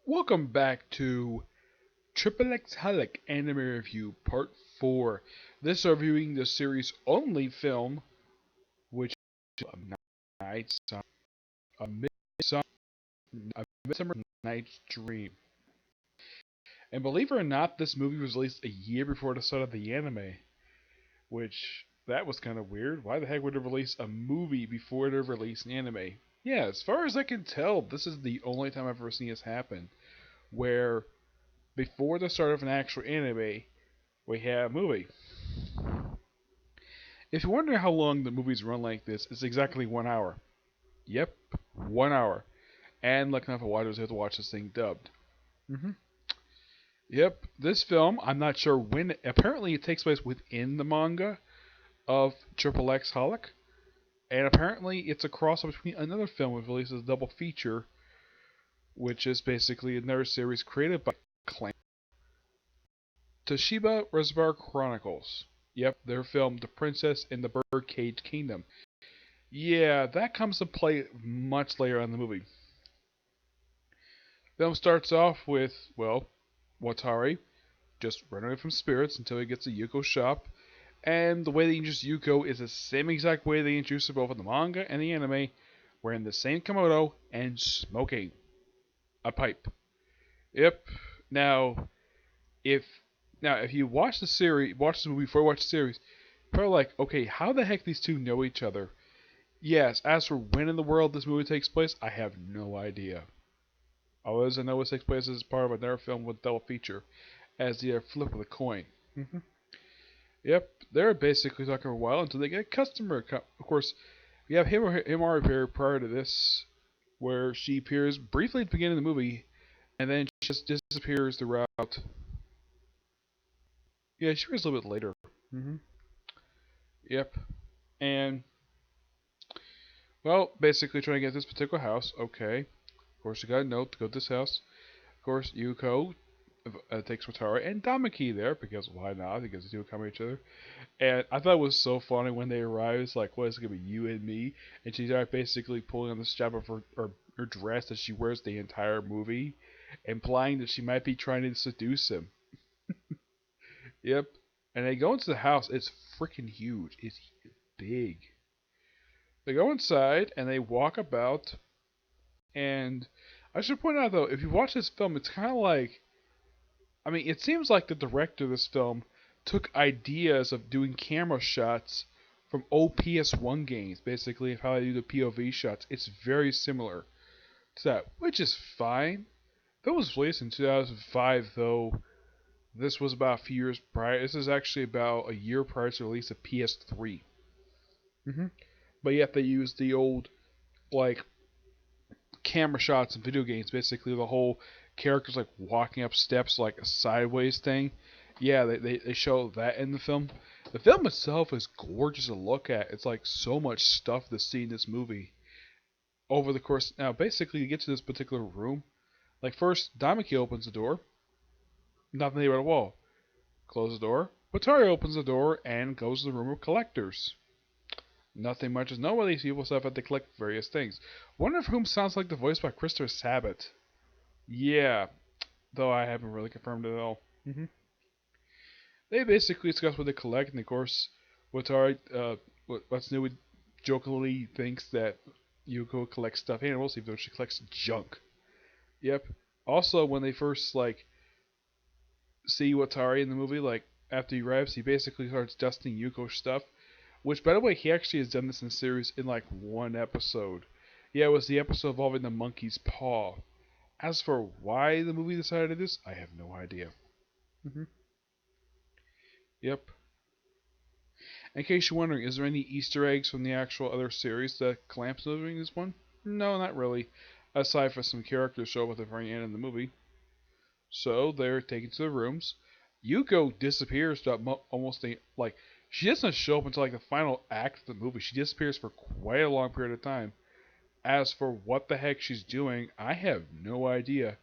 Welcome back to xxxHolic Anime Review Part 4. This is reviewing the series' only film, which is a Midsummer, a Midsummer Night's Dream. And believe it or not, this movie was released a year before the start of the anime, which that was kind of weird. Why the heck would they release a movie before they release an anime? Yeah, as far as I can tell, this is the only time I've ever seen this happen, where before the start of an actual anime, we have a movie. If you're wondering how long the movies run like this, it's exactly 1 hour. Yep, 1 hour. And lucky enough, watchers have to watch this thing dubbed. hmm Yep, this film, I'm not sure when. Apparently, it takes place within the manga of xxxHolic, and apparently, it's a crossover between another film which releases a double feature, which is basically another series created by Clan Toshiba Reservoir Chronicles. Yep, their film The Princess in the Birdcage Kingdom. Yeah, that comes to play much later on in the movie. The film starts off with, well, Watari just running away from spirits until he gets to Yuko's shop, and the way they introduce Yuko is the same exact way they introduce her both in the manga and the anime, wearing the same kimono and smoking a pipe. Yep. Now, if if you watch the movie before you watch the series, you're probably like, okay, how the heck these two know each other? Yes, as for when in the world this movie takes place, I have no idea. All I know it takes place as part of another film with double feature, as the flip of the coin. hmm Yep, they're basically talking for a while until they get a customer. Of course, we have Himari appear prior to this, where she appears briefly at the beginning of the movie, and then she just disappears throughout. Yeah, she appears a little bit later. hmm Yep, and well, basically trying to get this particular house. Okay, of course you got a note to go to this house. Of course, Yuko takes Watara and Damaki there because why not? Because the two come at each other. And I thought it was so funny when they arrive. It's like, what is it gonna be, you and me? And she's basically pulling on the strap of her dress that she wears the entire movie, implying that she might be trying to seduce him. Yep. And they go into the house. It's freaking huge. It's big. They go inside and they walk about. And I should point out though, if you watch this film, it's kind of like, I mean, it seems like the director of this film took ideas of doing camera shots from old PS1 games, basically, of how they do the POV shots. It's very similar to that, which is fine. That was released in 2005, though. This was about a few years prior. This is actually about a year prior to the release of PS3. hmm But yet they used the old, like, camera shots in video games. Basically, the whole characters like walking up steps like a sideways thing. Yeah, they show that in the film. The film itself is gorgeous to look at. It's like so much stuff to see in this movie over the course. Now, basically, you get to this particular room. Like first, Damaki opens the door. Nothing there at the wall. Close the door. Watari opens the door and goes to the room of collectors. Nothing much is known about these people except that they collect various things. One of whom sounds like the voice by Christopher Sabat. Yeah, though I haven't really confirmed it at all. They basically discuss what they collect, and of course, Watari, what's new, jokingly thinks that Yuko collects stuffed animals, even though she collects junk. Yep. Also, when they first see Watari in the movie, like after he arrives, he basically starts dusting Yuko's stuff. Which, by the way, he actually has done this in the series in like one episode. Yeah, it was the episode involving the monkey's paw. As for why the movie decided to do this, I have no idea. hmm Yep. In case you're wondering, is there any Easter eggs from the actual other series that Clamps doing this one? No, not really. Aside from some characters show up at the very end of the movie. So they're taken to the rooms. Yuko disappears throughout almost like she doesn't show up until like the final act of the movie. She disappears for quite a long period of time. As for what the heck she's doing, I have no idea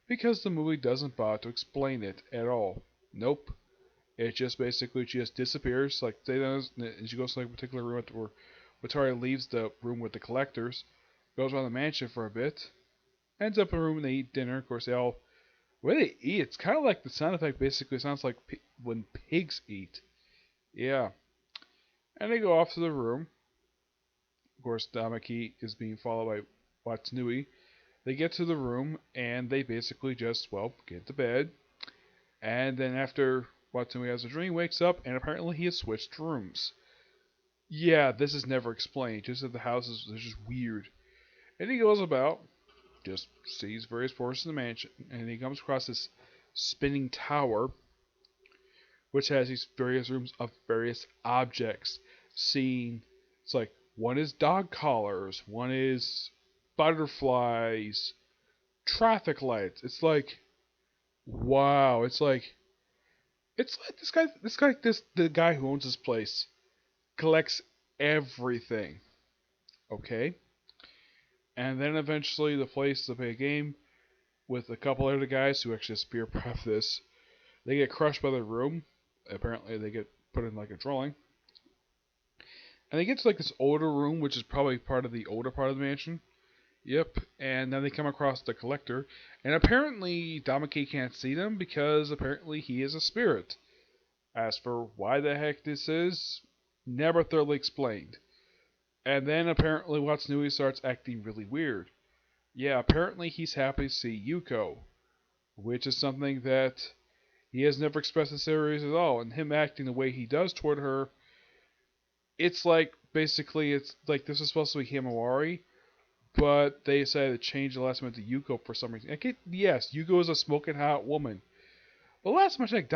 because the movie doesn't bother to explain it at all. Nope. It just basically she just disappears. Like she goes to like a particular room where Watari leaves the room with the collectors, goes around the mansion for a bit, Ends up in a room and they eat dinner. Of course, they all when they eat, it's kind of like the sound effect. Basically, sounds like when pigs eat. Yeah, and they go off to the room. Of course, Damaki is being followed by Watsunui. They get to the room and they basically just get to bed. And then after Watsunui has a dream, wakes up and apparently he has switched rooms. Yeah, this is never explained. Just that the house is just weird. And he goes about, just sees various portions of the mansion, and he comes across this spinning tower, which has these various rooms of various objects. Seeing, it's like one is dog collars, one is butterflies, traffic lights. It's like, wow. It's like the guy who owns this place collects everything. Okay, and then eventually the place to play a game with a couple other guys who actually spearcraft this. They get crushed by the room. Apparently, they get put in like a drawing. And they get to like this older room, which is probably part of the older part of the mansion. Yep. And then they come across the collector. And apparently, Damaki can't see them because apparently he is a spirit. As for why the heck this is, never thoroughly explained. And then apparently Watsunui starts acting really weird. Yeah, apparently he's happy to see Yuko, which is something that he has never expressed in the series at all. And him acting the way he does toward her, it's like basically it's like this is supposed to be Himawari, but they decided to change the last minute to Yuko for some reason. Yes, Yuko is a smoking hot woman. But last much like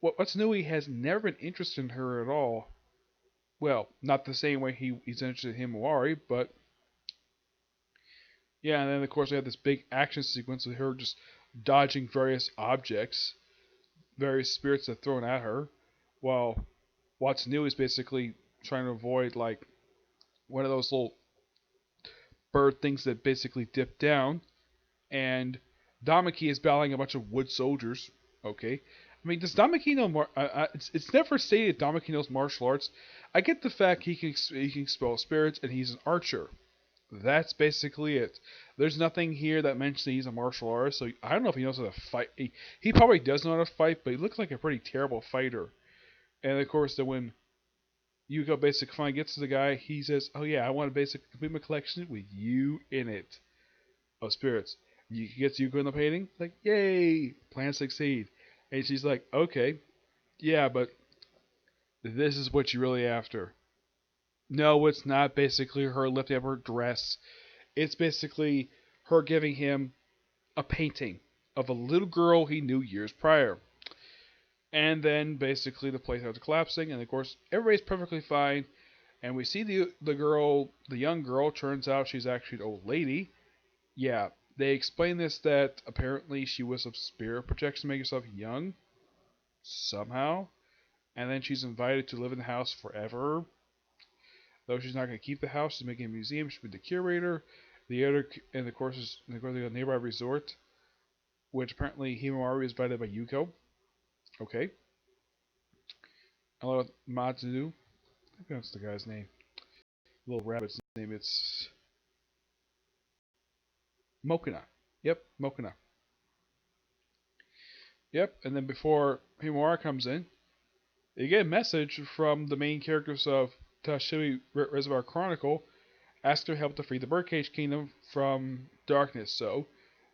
Watsunui has never been interested in her at all. Well, not the same way he's interested in Himawari, but yeah, and then of course we have this big action sequence with her just dodging various objects, various spirits that are thrown at her, while Watsunui is basically trying to avoid like one of those little bird things that basically dip down, and Damaki is battling a bunch of wood soldiers. Okay, I mean, does Damaki know more? It's never stated Damaki knows martial arts. I get the fact he can expel spirits and he's an archer. That's basically it. There's nothing here that mentions that he's a martial artist, so I don't know if he knows how to fight. He probably does know how to fight, but he looks like a pretty terrible fighter. And of course, then when Yuko basically finally gets to the guy, he says, "Oh yeah, I want to basically complete my collection with you in it of spirits." You gets Yuko in the painting, like, "Yay, plan succeed." And she's like, "Okay, yeah, but this is what you're really after." No, it's not basically her lifting up her dress. It's basically her giving him a painting of a little girl he knew years prior. And then basically the place starts collapsing, and of course everybody's perfectly fine. And we see the young girl. Turns out she's actually an old lady. Yeah, they explain this that apparently she was of spirit projection to make herself young somehow, and then she's invited to live in the house forever. Though she's not going to keep the house, she's making a museum. She'll be the curator. The other, and of course, they go to a nearby resort, which apparently Himawari is invited by Yuko. Okay. Hello, Matsudu. I think that's the guy's name. Little rabbit's name. It's Mokina. Yep, Mokina. Yep, and then before Himawari comes in, you get a message from the main characters of Tashibi Reservoir Chronicle asking for help to free the Birdcage Kingdom from darkness. So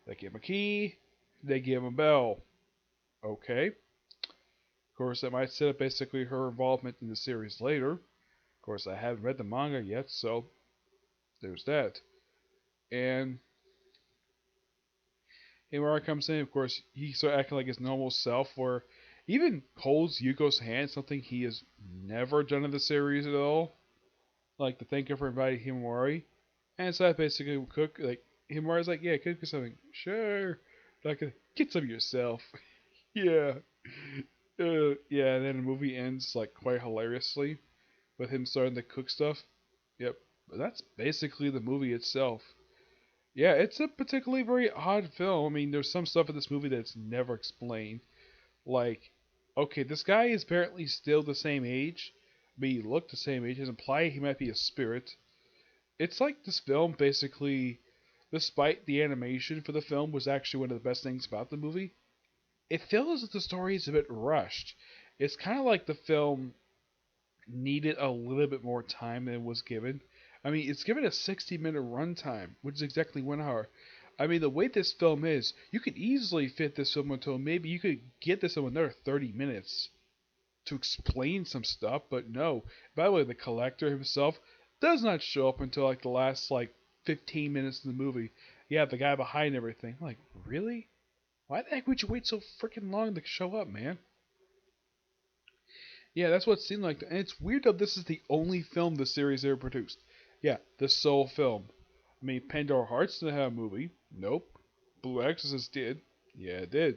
they give him a key, they give him a bell. Okay. Of course, that might set up basically her involvement in the series later. Of course, I haven't read the manga yet, so there's that. And Himura comes in, of course, he starts acting like his normal self, where he even holds Yuko's hand, something he has never done in the series at all. Like to thank her for inviting Himawari. And so I basically cook, like, Himawari's like, yeah, cook something. Sure. Like, get some yourself. Yeah. Yeah, and then the movie ends, like, quite hilariously with him starting to cook stuff. Yep. But that's basically the movie itself. Yeah, it's a particularly very odd film. I mean, there's some stuff in this movie that's never explained. Like, okay, this guy is apparently still the same age, but he looked the same age. It's implied he might be a spirit. It's like this film basically despite the animation for the film was actually one of the best things about the movie, it feels that the story is a bit rushed. It's kind of like the film needed a little bit more time than it was given. I mean, it's given a 60-minute runtime, which is exactly 1 hour. I mean, the way this film is, you could easily fit this film until maybe you could get this in another 30 minutes to explain some stuff, but no. By the way, the collector himself does not show up until like the last like 15 minutes in the movie. Yeah, the guy behind everything. I'm like, really? Why the heck would you wait so freaking long to show up, man? Yeah, that's what it seemed like. And it's weird that this is the only film the series ever produced. Yeah, the sole film. I mean, Pandora Hearts didn't have a movie. Nope. Blue Exorcist did. Yeah, it did.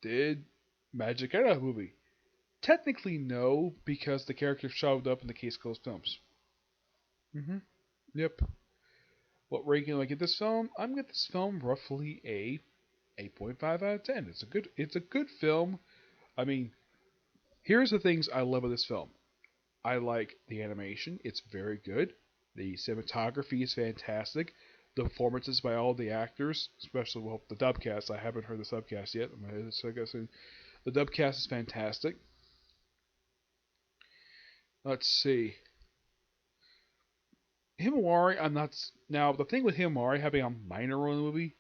Did Magic Era have a movie? Technically, no, because the character showed up in the Case Closed films. Mm-hmm. Yep. What ranking do I give this film? I'm gonna give this film roughly a 8.5 out of 10. It's a good film. I mean, here's the things I love of this film. I like the animation. It's very good. The cinematography is fantastic. The performances by all the actors, especially well the dubcast. I haven't heard the subcast yet. So I guess the dubcast is fantastic. Let's see. Himawari, I'm not. Now, the thing with Himawari having a minor role in the movie,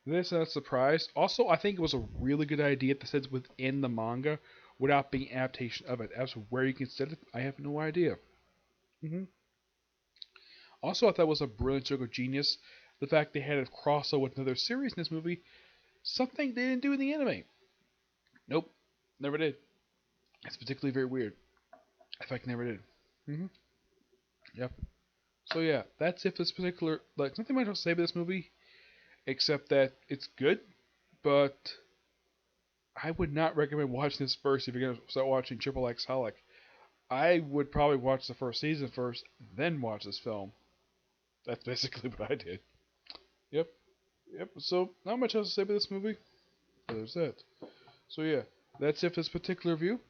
this is a surprise. Also, I think it was a really good idea that sits within the manga without being adaptation of it. As for where you can set it, I have no idea. hmm Also, I thought it was a brilliant stroke of genius. The fact they had a crossover with another series in this movie, something they didn't do in the anime. Nope, never did. It's particularly very weird. In fact, never did. hmm Yep. So yeah, that's it for this particular. Like, nothing much to say about this movie except that it's good, but I would not recommend watching this first if you're gonna start watching xxXHolic. I would probably watch the first season first, then watch this film. That's basically what I did. Yep, yep. So not much else to say about this movie. But there's that. So yeah, that's it for this particular review.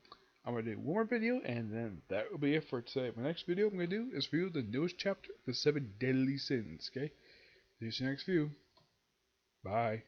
I'm gonna do one more video, and then that will be it for today. My next video I'm gonna do is review the newest chapter, the 7 Deadly Sins. Okay. See you next view. Bye.